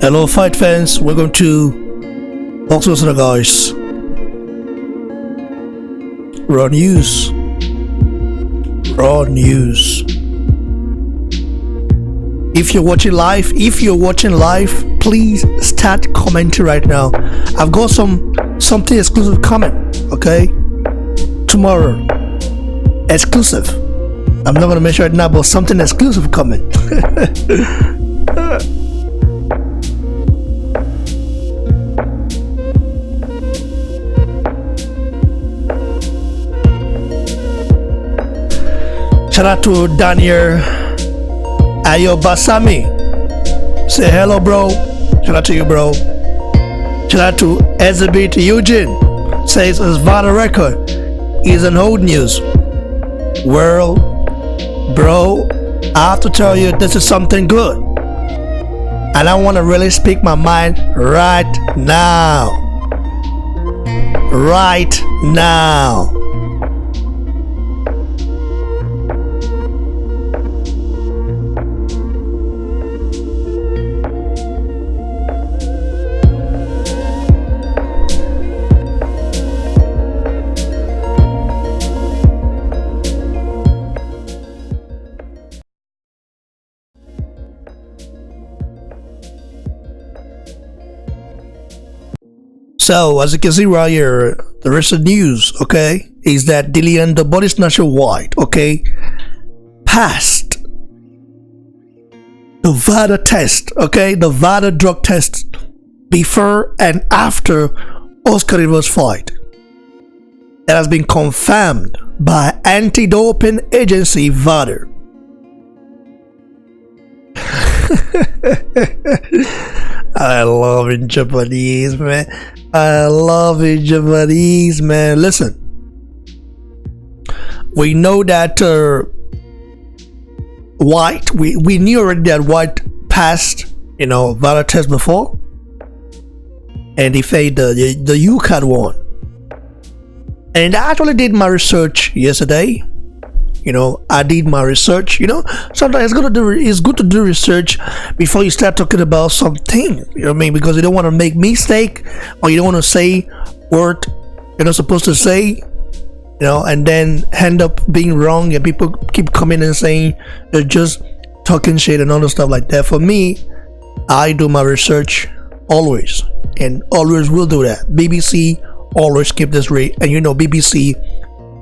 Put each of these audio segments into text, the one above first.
Hello, fight fans. Welcome to talk to us, guys. Raw news. Raw news. If you're watching live, please start commenting right now. I've got something exclusive coming. Okay, tomorrow, exclusive. I'm not gonna mention it now, but something exclusive coming. Shout out to Daniel Ayobasami. Say hello, bro. Shout out to you, bro. Shout out to Elizabeth Eugene. Says his Vada record is an old news. Well, bro, I have to tell you, this is something good. And I want to really speak my mind right now. Right now. So, as you can see right here, the rest of the news, okay, is that Dillian, the body snatcher Whyte, okay, passed the Vada test, okay, the Vada drug test before and after Oscar Rivas fight. It has been confirmed by anti-doping agency Vada. I love it, Japanese, man. I love it, Japanese, man. Listen, we know that Whyte, we knew already that Whyte passed, Vada test before, and he failed the UCAD one. And I actually did my research yesterday. I did my research. Sometimes it's good to do research before you start talking about something. You know what I mean? Because you don't want to make mistake, or you don't want to say word you're not supposed to say. And then end up being wrong, and people keep coming and saying they're just talking shit and all the stuff like that. For me, I do my research always, and always will do that. BBC always keep this rate, and BBC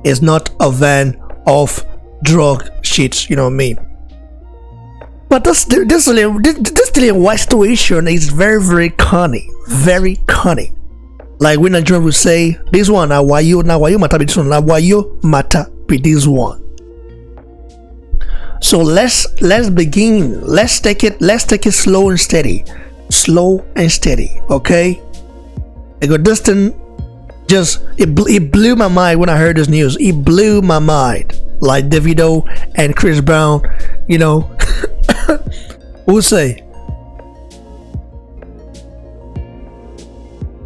is not a van of drug shits, you know what I mean? But this Dillian Whyte situation is very, very cunning. Very cunning. Like when Nigerian would say, this one, now why you matter be this one, now why you matter be this one. So let's begin. Let's take it slow and steady. Slow and steady, okay? Because this thing it blew my mind when I heard this news. It blew my mind. Like Davido and Chris Brown, who would say.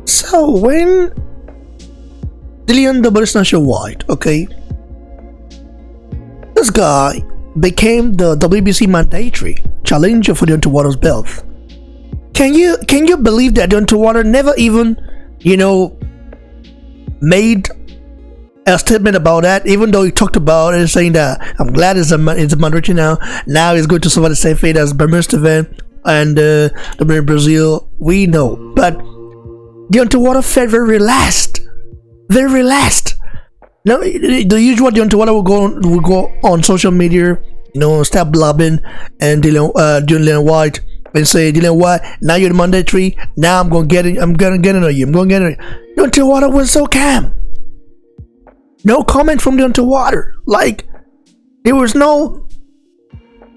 So when Dillian the body snatcher Whyte, okay, this guy became the WBC mandatory challenger for the Underwater's belt. Can you believe that the Underwater never even, made a statement about that, even though he talked about it, saying that I'm glad it's a mandatory now. Now he's going to suffer the same fate as Bermuda Steven and the Brazil. We know, but the Underwater felt very relaxed, very relaxed. Now the usual the Underwater will go on social media, start blabbing and Dillian Whyte and say, Dillian Whyte, now you're the mandatory. Now I'm gonna get it. I'm gonna get it on you. I'm gonna get it. The Underwater was so calm. No comment from the Underwater. Like, there was no,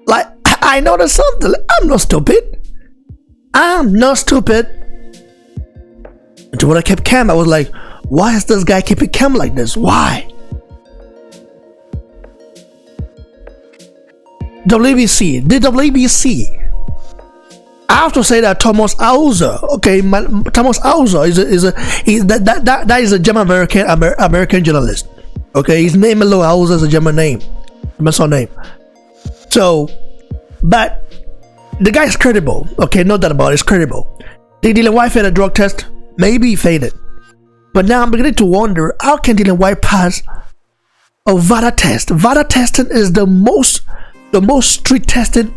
like, I know there's something. I'm not stupid. Until when I kept calm, I was like, why is this guy keeping calm like this? Why? WBC. The WBC. I have to say that Thomas Hauser, Thomas Hauser that is a German American journalist. Okay, his name alone, Hauser is a German name, German name. So, but the guy is credible. Okay, no doubt about it. It's credible. Did Dillian Whyte fail a drug test? Maybe he failed it. But now I'm beginning to wonder, how can Dillian Whyte pass a Vada test? Vada testing is the most street testing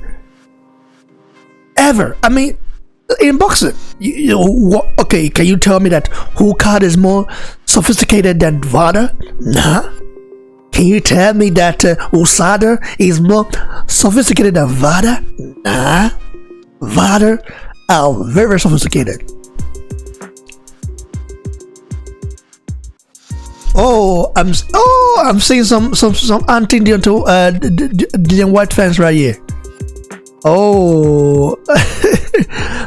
ever. I mean, in boxing, okay, can you tell me that who card is more sophisticated than Vada? Nah. Can you tell me that Usada is more sophisticated than Vada? Nah. Vada are very sophisticated. I'm seeing some anti-Dillian Whyte fans right here. Oh,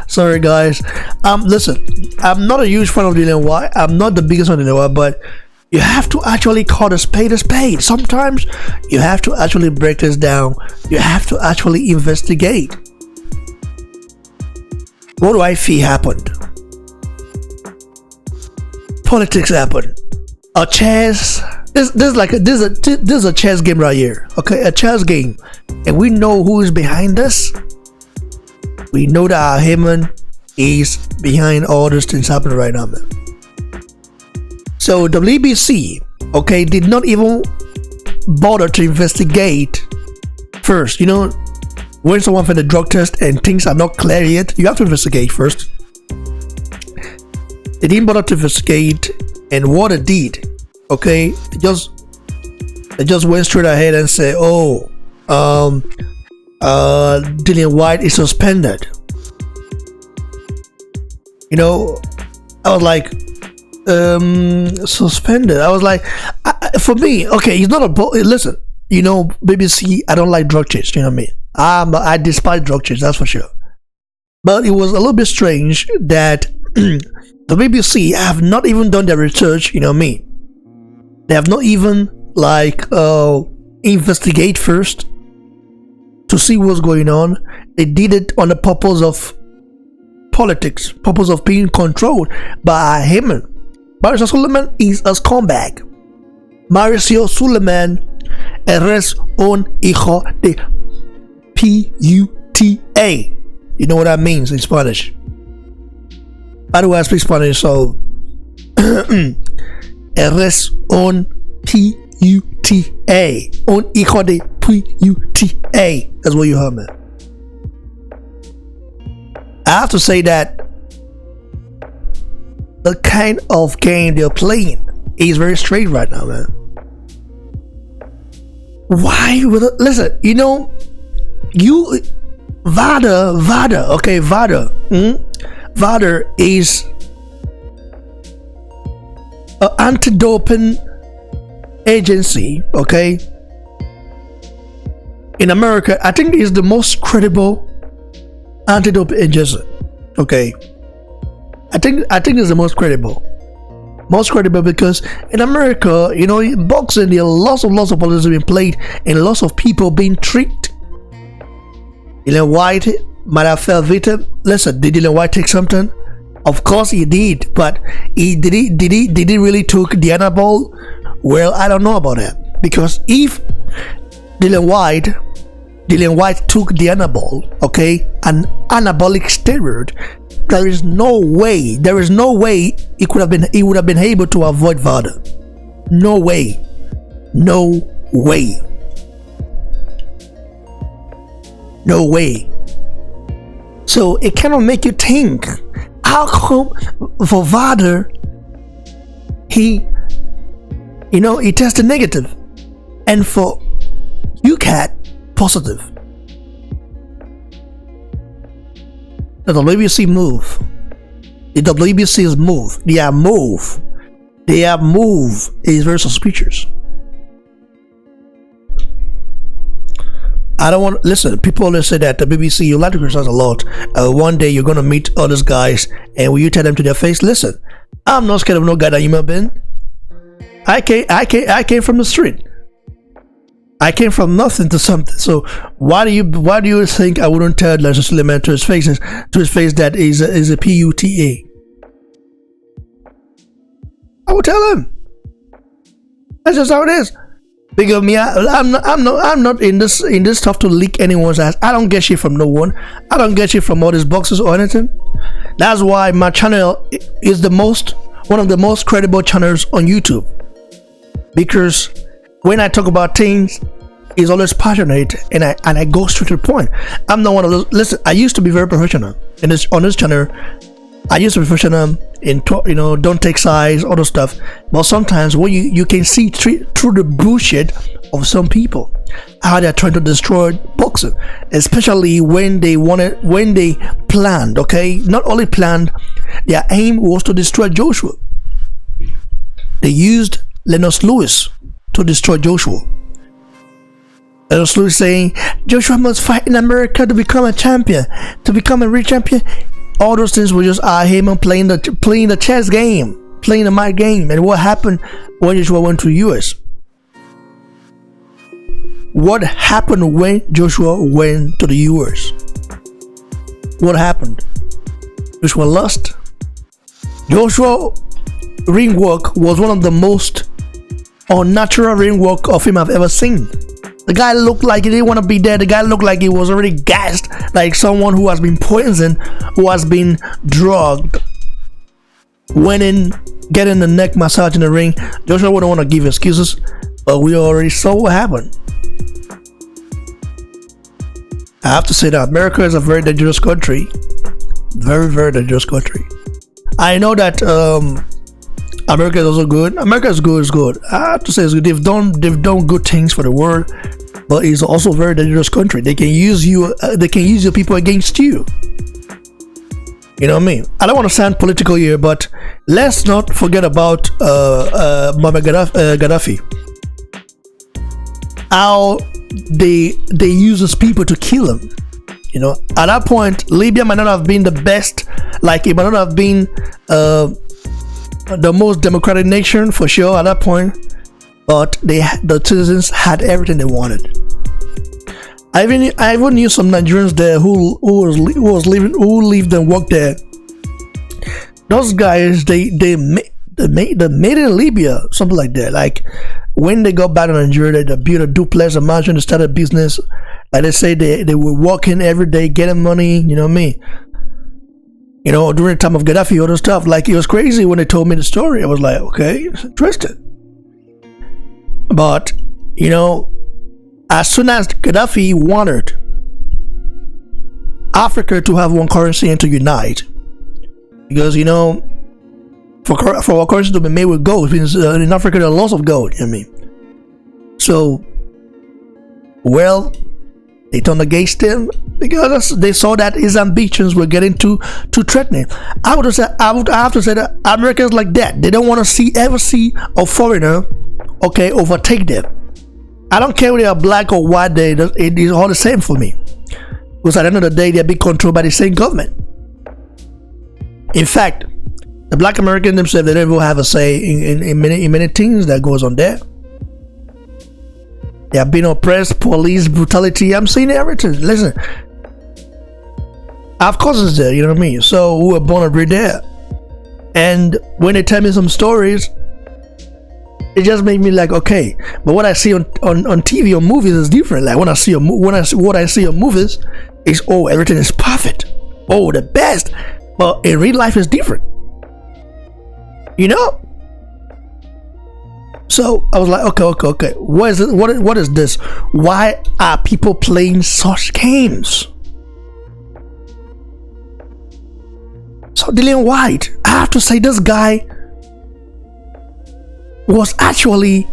sorry guys. Listen, I'm not a huge fan of Dillian Whyte. I'm not the biggest fan of Dillian Whyte, but you have to actually call a spade a spade. Sometimes you have to actually break this down. You have to actually investigate. What do I feel happened? Politics happened. A chess. This is a chess game right here. Okay, a chess game, and we know who is behind this. We know that our Haman is behind all these things happening right now, man. So WBC, okay, did not even bother to investigate first. You know, when someone for the drug test and things are not clear yet, you have to investigate first. They didn't bother to investigate, and what it did, okay, they just went straight ahead and said, oh, Dillian Whyte is suspended. You know, I was like, suspended. I was like, for me, okay, he's not a listen, you know, BBC, I don't like drug chase, you know what I mean? I despise drug chase, that's for sure. But it was a little bit strange that the BBC have not even done their research, you know what I mean? They have not even investigate first to see what's going on. They did it on the purpose of politics, purpose of being controlled by Haman. Mauricio Suleiman is a scumbag. Mauricio Suleiman eres un hijo de P-U-T-A. You know what that means in Spanish? By the way, I speak Spanish, so eres un P-U-T-A. Un hijo de P-U-T-A. That's what you heard, man. I have to say that the kind of game they're playing is very straight right now, man. Why would it, listen, you know, Vada, okay, Vada is an anti-doping agency, okay, in America. I think it's the most credible anti-doping agency, okay. I think it's the most credible because in America, you know, in boxing, there are lots of politics being played and lots of people being tricked. Dillian Whyte might have fell victim. Listen, did Dillian Whyte take something? Of course he did, but did he really took the anabol? Well, I don't know about that, because if Dillian Whyte took the anabol, okay, an anabolic steroid, there is no way he would have been able to avoid Vada. No way. So it cannot make you think, how come for Vada he tested negative, and for UCAT positive? The WBC move. The WBC's move. Their move is very suspicious. I don't want, listen, people always say that the BBC, you like to criticize a lot. One day you're gonna meet all these guys, and when you tell them to their face, listen, I'm not scared of no goddamn human being. I came from the street. I came from nothing to something. So why do you think I wouldn't tell Mauricio Suleiman to his face that is a PUTA? I would tell him. That's just how it is. Because me, I'm not in this stuff to leak anyone's ass. I don't get shit from no one. I don't get shit from all these boxes or anything. That's why my channel is one of the most credible channels on YouTube. Because when I talk about things, it's always passionate and I go straight to the point. I'm not one of those. Listen, I used to be very professional on this channel. I used to be professional in don't take sides, all those stuff. But sometimes when you can see through the bullshit of some people, how they're trying to destroy boxing, especially when they planned. Okay, not only planned, their aim was to destroy Joshua. They used Lennox Lewis to destroy Joshua. Lennox Lewis saying Joshua must fight in America to become a champion, to become a real champion. All those things were just him playing the chess game, playing the mind game. And what happened when Joshua went to the US? What happened when Joshua went to the US? What happened? Joshua lost. Joshua ring work was one of the most unnatural ring work of him I've ever seen. The guy looked like he didn't want to be there. The guy looked like he was already gassed, like someone who has been poisoned, who has been drugged. Went in, getting the neck massage in the ring. Joshua wouldn't want to give excuses, but we already saw what happened. I have to say that America is a very dangerous country. Very, very dangerous country. I know that America is also good. America is good. Is good. I have to say it's good. They've done good things for the world, but it's also a very dangerous country. They can use you. They can use your people against you. You know what I mean? I don't want to sound political here, but let's not forget about Muammar Gaddafi. How they use his people to kill him. You know, at that point, Libya might not have been the best. Like it might not have been the most democratic nation for sure at that point, but the citizens had everything they wanted. I even knew some Nigerians there who lived and worked there. Those guys they made it in Libya, something like that. Like when they got back to Nigeria, they built a duplex, a mansion, they started a business. Like they say, they were working every day, getting money. You know what I mean? You know, during the time of Gaddafi, all the stuff. Like, it was crazy when they told me the story. I was like, okay, it's interesting. But, you know, as soon as Gaddafi wanted Africa to have one currency and to unite, because, you know, for our currency to be made with gold, means in Africa there are lots of gold, you know what I mean? So, well, they turned against him because they saw that his ambitions were getting too threatening. I have to say that Americans like that. They don't want to ever see a foreigner, okay, overtake them. I don't care whether they are black or white. It is all the same for me. Because at the end of the day, they're being controlled by the same government. In fact, the black Americans themselves, they don't even have a say in many things that goes on there. They have been oppressed, police brutality. I'm seeing everything. Listen, I have cousins there, you know what I mean? So who were born and bred there. And when they tell me some stories, it just made me like, okay. But what I see on TV or movies is different. Like what I see on movies is, oh, everything is perfect. Oh, the best. But in real life, it's different. You know? So I was like, okay. What is it? What is this? Why are people playing such games? So Dillian Whyte, I have to say, this guy was actually,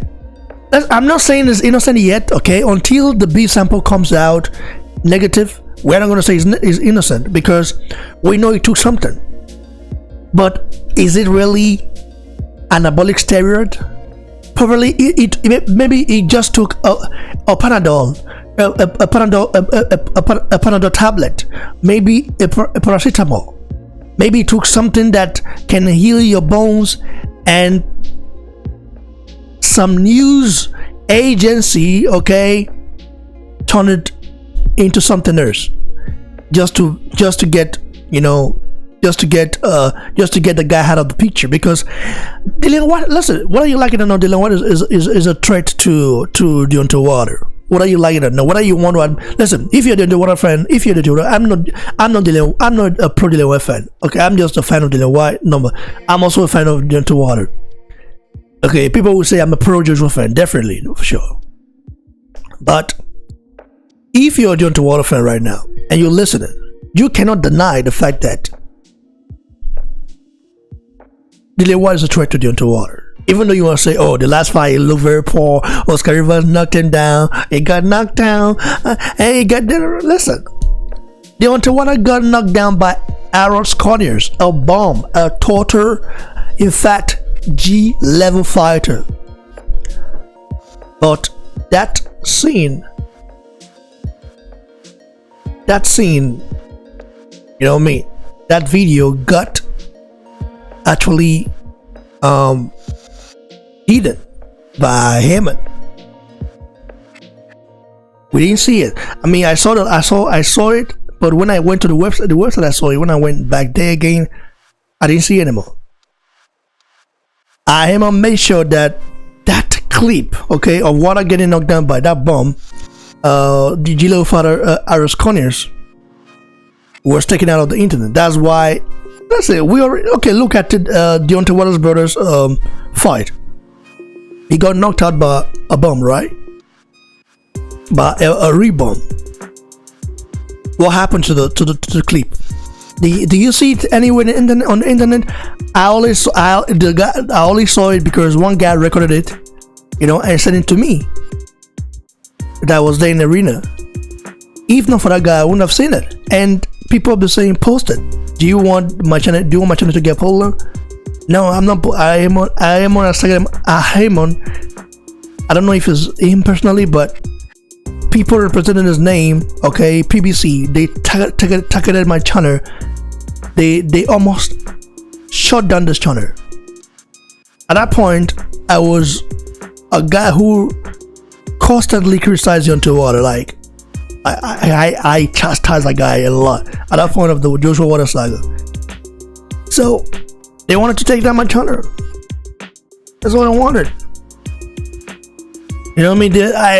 I'm not saying he's innocent yet, okay? Until the B sample comes out negative, we're not going to say he's innocent because we know he took something. But is it really anabolic steroid? Probably maybe he just took a Panadol, a Panadol tablet, maybe a paracetamol. Maybe he took something that can heal your bones, and some news agency, okay, turn it into something else, just to get, you know, just to get the guy out of the picture. Because Dillian Whyte, listen, whether you like it or not, Dillian Whyte is a threat to the underwater. Whether you like it or not, whether you want to listen, if you're the underwater fan, if you're the underwater, I'm not a pro Dillian Whyte fan. Okay, I'm just a fan of Dillian Whyte. No, I'm also a fan of the underwater. Okay, people will say I'm a pro Joshua fan, definitely, for sure. But if you're a underwater fan right now and you're listening, you cannot deny the fact that Dillian Whyte is a threat to the underwater. Even though you want to say, oh, the last fight he looked very poor, Oscar Rivas knocked him down, he got knocked down, and he got there. Listen, the underwater got knocked down by Aaron Sconiers, a bomb, a torture, in fact, G-level fighter. But that scene, you know what I mean? That video got actually hidden by Hammond. We didn't see it. I mean, I saw it, but when I went to the website I saw it. When I went back there again, I didn't see it anymore. I am made sure that clip, okay, of water getting knocked down by that bomb, the Gilo father Aris Conyers was taken out of the internet. That's why. That's it. We already okay. Look at Deontay Wilder's brothers fight. He got knocked out by a bomb, right? By a rebomb. What happened to the clip? Do you see it anywhere on the internet? I only saw it because one guy recorded it, you know, and sent it to me. That was there in the arena. If not for that guy, I wouldn't have seen it. And people have been saying, post it. Do you want my channel to get popular? No, I'm not. I am on Instagram. I don't know if it's him personally, but people representing his name, okay, PBC, they targeted my channel. They almost shut down this channel. At that point, I was a guy who constantly criticized you onto water. Like I chastised that guy a lot at that point of the Joshua Water saga. So they wanted to take down my channel. That's what I wanted. You know what I mean?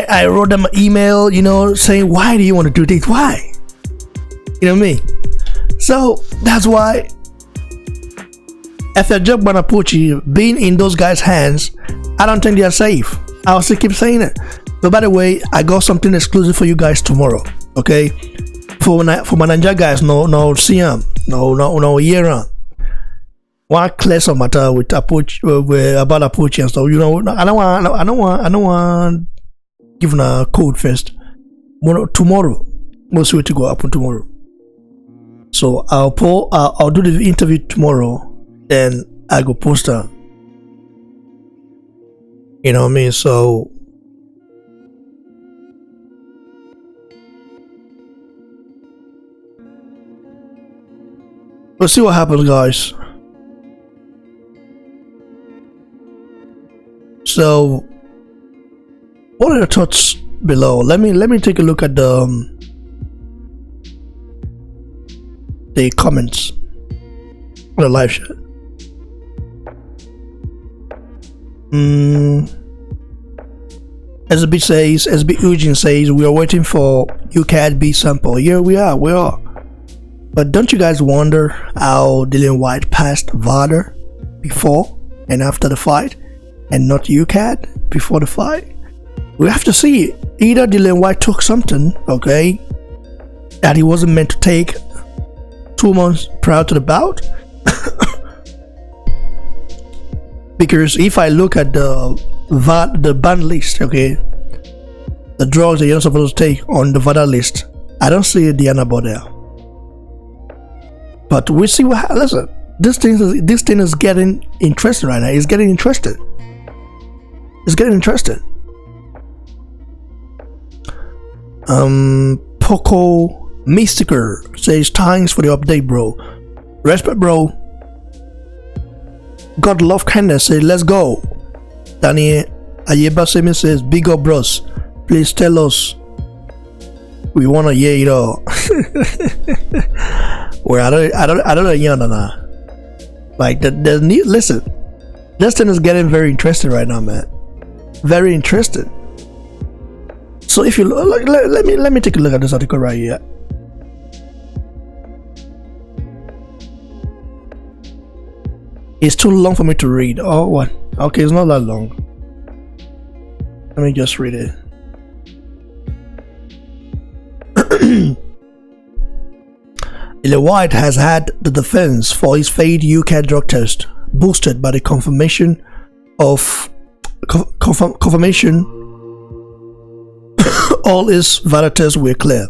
I wrote them an email, you know, saying, why do you want to do this? Why? You know what I mean? So that's why after Job Banapucci being in those guys' hands, I don't think they are safe. I'll still keep saying it. But by the way, I got something exclusive for you guys tomorrow. Okay? For my Ninja guys, no CM, no year round. One clear some matter with approach about approach and stuff. You know, I don't want giving a code first. Tomorrow, we'll see what to go happen tomorrow. So I'll do the interview tomorrow. Then I go post her. You know what I mean? So we'll see what happens, guys. So what are the thoughts below? Let me take a look at the comments on the live chat. SB Eugene says we are waiting for UCAD B sample. Yeah, we are. But don't you guys wonder how Dillian Whyte passed Vada before and after the fight, and not UCAD before the fight? We have to see. Either Dillian Whyte took something, okay, that he wasn't meant to take 2 months prior to the bout. Because if I look at the ban list, okay, the drugs that you're not supposed to take on the Vada list, I don't see Diana there. But we see what happens. Listen, this thing is getting interesting right now. It's getting interesting. Poco Mystiker says thanks for the update, bro. Respect, bro. God love kindness says let's go. Daniel Ayeba Semin says big up, bros. Please tell us. We wanna hear it all. Where I don't know. Like the new listen. This thing is getting very interesting right now, man. Very interesting. So if you look, let me take a look at this article right here. It's too long for me to read. Oh, what? Okay, it's not that long. Let me just read it. Dillian Whyte has had the defense for his failed UK drug test boosted by the confirmation all his Vada tests were clear.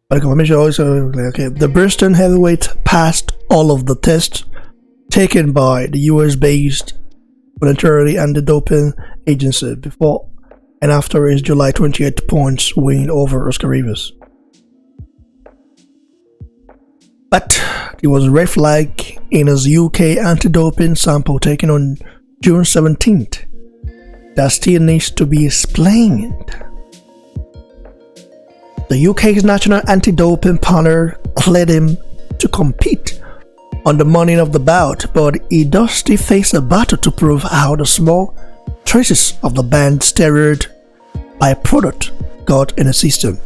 By the confirmation also okay. The Bristol heavyweight passed all of the tests taken by the US-based voluntary anti-doping agency before and after his July 28 points win over Oscar Rivas. But it was a red flag in his UK anti-doping sample taken on June 17th that still needs to be explained. The UK's National Anti-Doping Panel cleared him to compete on the morning of the bout, but he does still face a battle to prove how the small traces of the banned steroid byproduct got in the system.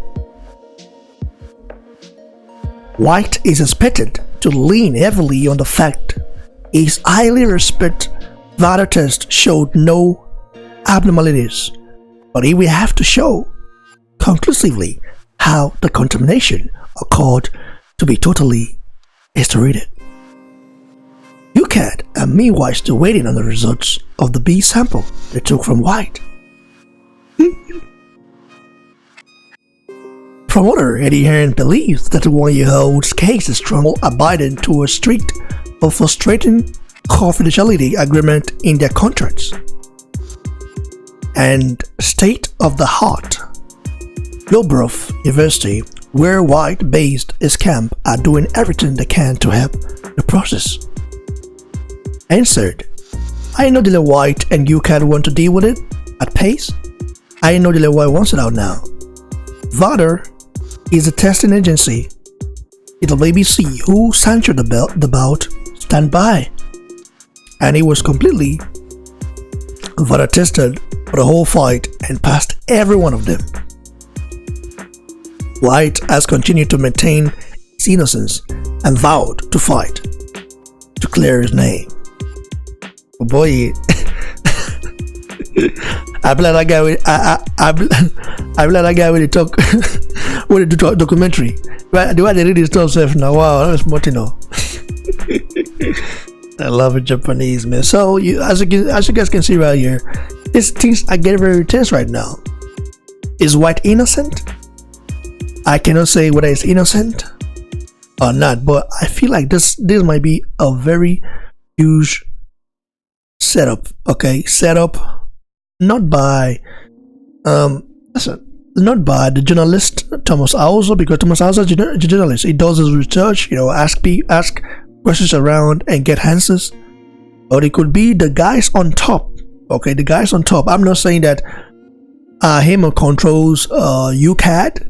Whyte is expected to lean heavily on the fact his highly respected Vada test showed no abnormalities, but he will have to show conclusively how the contamination occurred to be totally extracted. UCAD are meanwhile still waiting on the results of the B sample they took from Whyte. Promoter Eddie Hearn believes that the 1-year-old's case is strongly abiding to a strict but frustrating confidentiality agreement in their contracts. And state-of-the-art Loughborough University, where Whyte based his camp, are doing everything they can to help the process. Answered, I know Dillian Whyte and UCAD want to deal with it at pace. I know Dillian Whyte wants it out now. Vada is a testing agency. It'll BBC who censored the bout stand by, and he was completely Vada tested for the whole fight and passed every one of them. Whyte has continued to maintain his innocence and vowed to fight to clear his name. Oh boy, I blame that guy with I blame that guy with the talk with the documentary. Right, the way they read his stuff self now. Wow, that was smart, you know. I love it, Japanese, man. So as you guys can see right here, these things are getting very intense right now. Is Whyte innocent? I cannot say whether it's innocent or not, but I feel like this might be a very huge setup. Okay, setup not by not by the journalist Thomas Hauser, because Thomas Hauser is a journalist. He does his research, ask questions around and get answers. Or it could be the guys on top. Okay, the guys on top. I'm not saying that him controls UCAD,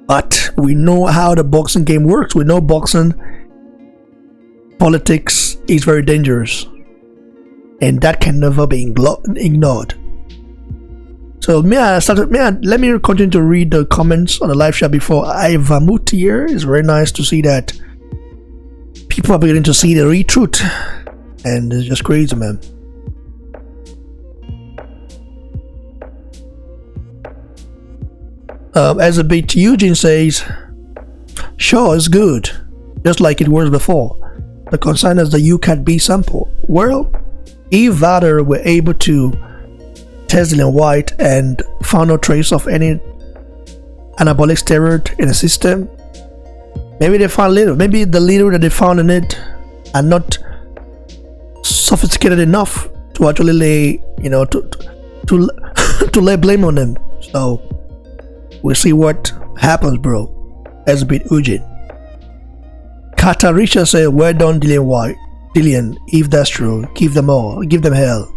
but we know how the boxing game works. We know boxing politics is very dangerous, and that can never be ignored. So let me continue to read the comments on the live chat before I vomit here. It's very nice to see that people are beginning to see the real truth, and it's just crazy, man. As a bit, Eugene says, sure, it's good, just like it was before. The concern is the UCAD B sample. Well, if Vada were able to test Dillian Whyte and found no trace of any anabolic steroid in the system, maybe they found little. Maybe the little that they found in it are not sophisticated enough to actually lay, to lay blame on them. So we'll see what happens, bro. As a bit Eugene. Katarisha said, well done, Dillian Whyte. Dillian, if that's true, give them all. Give them hell.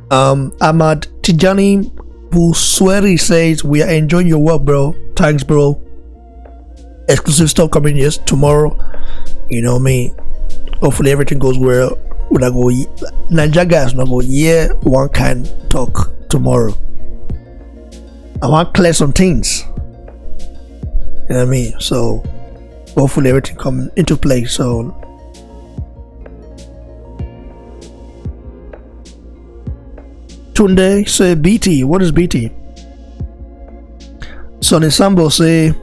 Ahmad Tijani Busweri says, we are enjoying your work, bro. Thanks, bro. Exclusive stuff coming, yes, tomorrow. You know me. Hopefully everything goes well. When I go, Niger guys, not go, yeah, one can talk tomorrow. I want to clear some things. You know what I mean? So, hopefully everything come into place. So, Tunde say BT. What is BT? Sonny Sambo say,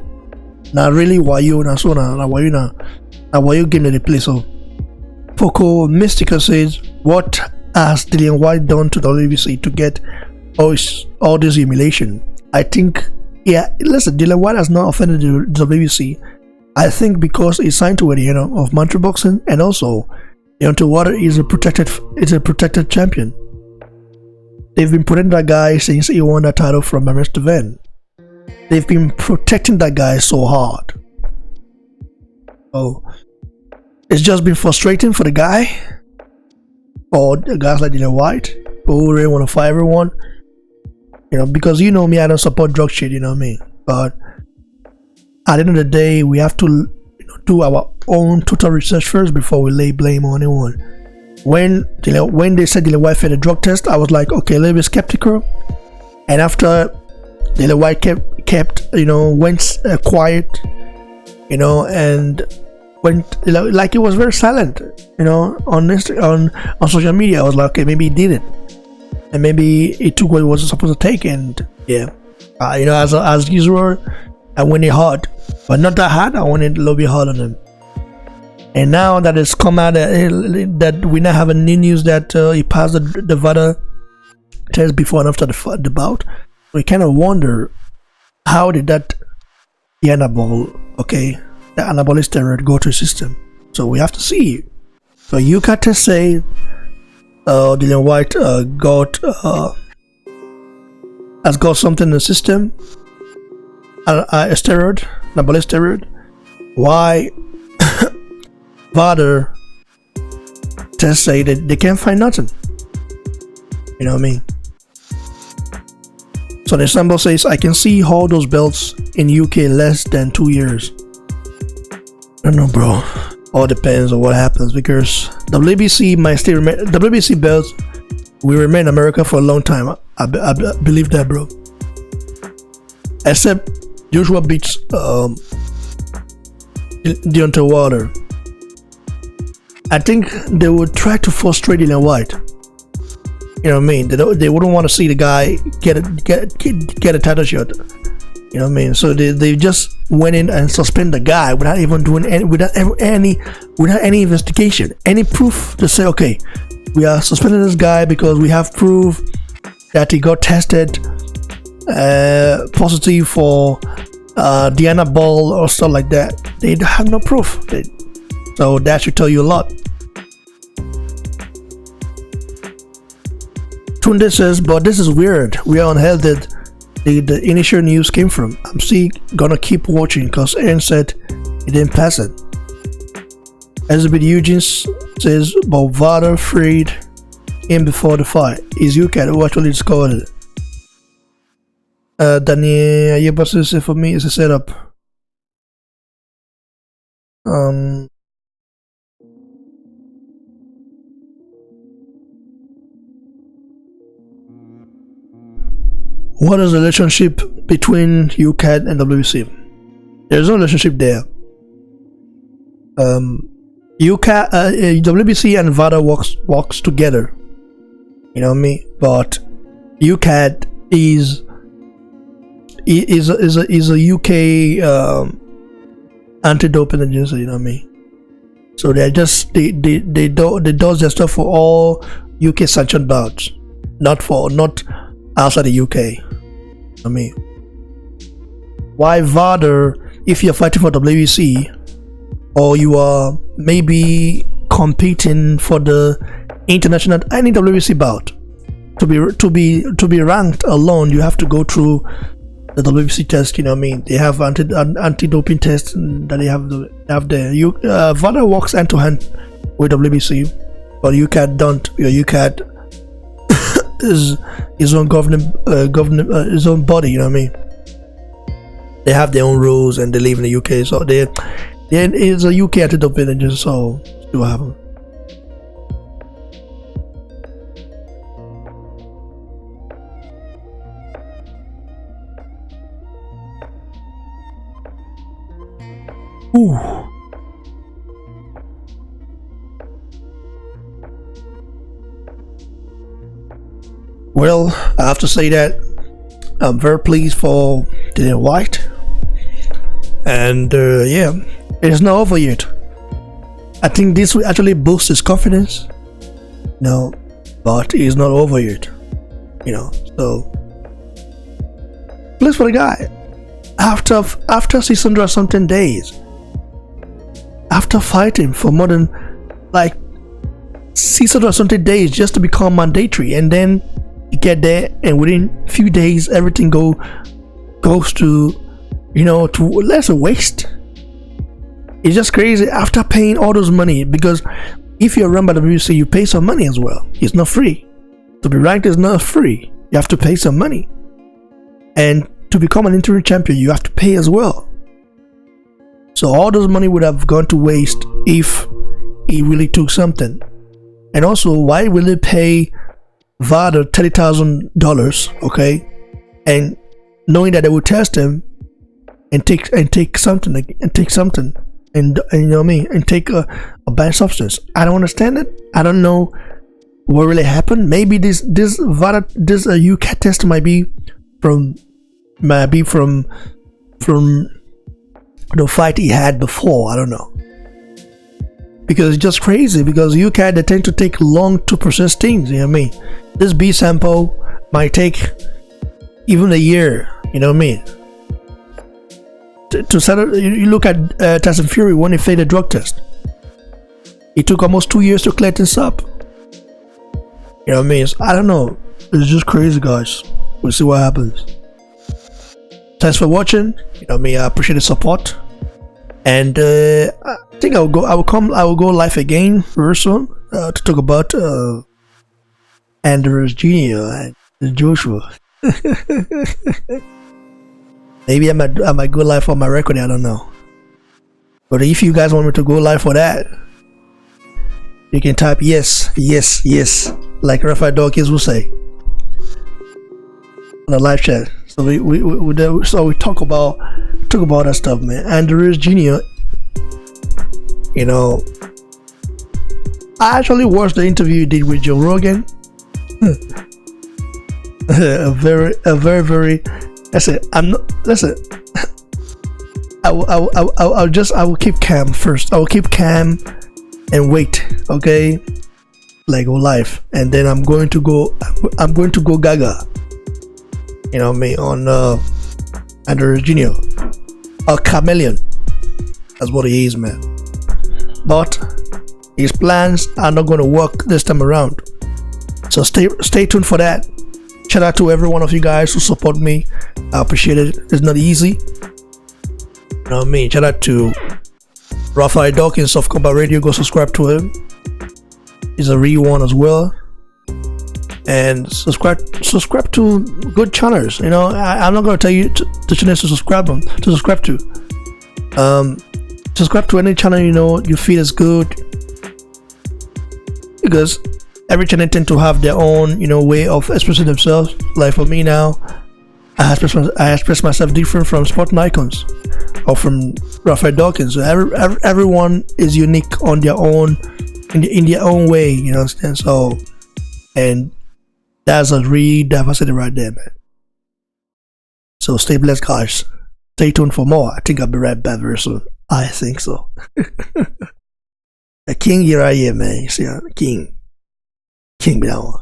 "Na really why you na so na why you na why you give me the place." So, Poco Mystica says, "What has Dillian Whyte done to the WBC to get all this humiliation?" I think, yeah. Listen, Dillian Whyte has not offended the WBC. I think because he signed to it, you know, of Mantra Boxing, and also Deontay Wilder is a protected champion. They've been protecting that guy since he won that title from Maurice Deven. They've been protecting that guy so hard. So it's just been frustrating for the guy, or the guys like Dillian Whyte, who really want to fight everyone. You know, because you know me, I don't support drug shit. You know what I mean? But at the end of the day, we have to, you know, do our own total research first before we lay blame on anyone. When they said Dillian Whyte failed a drug test, I was like, okay, a little bit skeptical. And after Dillian Whyte kept you know, went quiet, you know, and went, you know, like he was very silent, you know, on social media. I was like, okay, maybe he did it, and maybe he took what he was supposed to take. And yeah, you know, as usual, I went it hard, but not that hard. I went it a little bit hard on him. And now that it's come out that we now have a new news that he passed the Vada test before and after the bout, we kind of wonder, how did the anabolic steroid go to his system? So we have to see. So you got to say Dillian Whyte has got something in the system, a steroid, anabolic steroid. Why? Vada tests say that they can't find nothing. You know what I mean? So the sample says, I can see all those belts in UK less than 2 years. I don't know, bro. All depends on what happens, because WBC might still remain. WBC belts will remain in America for a long time. I believe that, bro. Except Joshua beats Deontay Wilder. I think they would try to frustrate Dillian Whyte. You know what I mean? They wouldn't want to see the guy get a title shot. You know what I mean? So they just went in and suspend the guy without even doing without any investigation, any proof to say, okay, we are suspending this guy because we have proof that he got tested positive for Diana Ball or stuff like that. They have no proof. So that should tell you a lot. Tunde says, but this is weird. We are on hell that the initial news came from. I'm still gonna keep watching because Aaron said he didn't pass it. Elizabeth Eugene says, but Vada freed him before the fight. Is UCAT who actually discovered it. Daniel Ayeba says, for me, it's a setup. What is the relationship between UCAT and WBC? There's no relationship there. UCAT, WBC and Vada works together. You know what I mean? But UCAT is a UK anti-doping agency. You know what I mean? So they do their stuff for all UK sanctioned bouts, not outside the UK. I mean, why Vada, if you're fighting for WBC or you are maybe competing for the international any WBC bout, to be ranked alone, you have to go through the WBC test. You know what I mean? They have anti-doping tests that they have there. Vada works hand to hand with WBC, but UCAT don't. Your UCAT his own his own body. You know what I mean? They have their own rules and they live in the UK, so there is a UK anti-doping agency. So see what happens. Ooh. Well, I have to say that I'm very pleased for Dillian Whyte, and yeah, it's not over yet. I think this will actually boost his confidence. No, but it's not over yet. You know, so please for the guy. After 600 something days, after fighting for more than like 600 something days just to become mandatory, and then you get there and within a few days everything goes to, you know, to less a waste. It's just crazy after paying all those money, because if you're run by the WC, you pay some money as well. It's not free. To be ranked is not free. You have to pay some money, and to become an interim champion you have to pay as well. So all those money would have gone to waste if he really took something. And also, why will they pay Vada $30,000, okay, and knowing that they will test him and take something and you know what I mean, and take a bad substance? I don't understand it. I don't know what really happened. Maybe this Vada UK test might be from the fight he had before. I don't know, because it's just crazy, because UK, they tend to take long to process things, you know what I mean. This B sample might take even a year, you know what I mean, to settle. You look at Tyson Fury when he failed a drug test. It took almost 2 years to clear this up, you know what I mean. I don't know, it's just crazy, guys. We'll see what happens. Thanks for watching. You know what I mean, I appreciate the support, and I think I will go live again very soon to talk about Andrews Jr. and Joshua. Maybe I might go live on my record, I don't know. But if you guys want me to go live for that, you can type yes, like Rafael Dawkins will say on the live chat. So we talk about that stuff, man. Andrews Jr., you know, I actually watched the interview you did with Joe Rogan. a very listen, I will keep calm first. I will keep calm and wait, okay, like go live, and then I'm going to go gaga, you know me, on Andrews Jr., a chameleon. That's what he is, man. But his plans are not going to work this time around, so stay tuned for that. Shout out to every one of you guys who support me. I appreciate it. It's not easy, you know what I mean. Shout out to Rafael Dawkins of Combat Radio. Go subscribe to him. He's a real one as well. And subscribe to good channels. You know, I'm not going to tell you the channels to subscribe to. Subscribe to any channel you know you feel is good, because every channel tend to have their own, you know, way of expressing themselves. Like for me now, I express myself different from Sporting Icons or from Rafael Dawkins. So everyone is unique on their own, in their own way, you know. And so, and that's a real diversity right there, man. So stay blessed, guys. Stay tuned for more. I think I'll be right back very soon. I think so. A king here I am, man. You see, king be that one.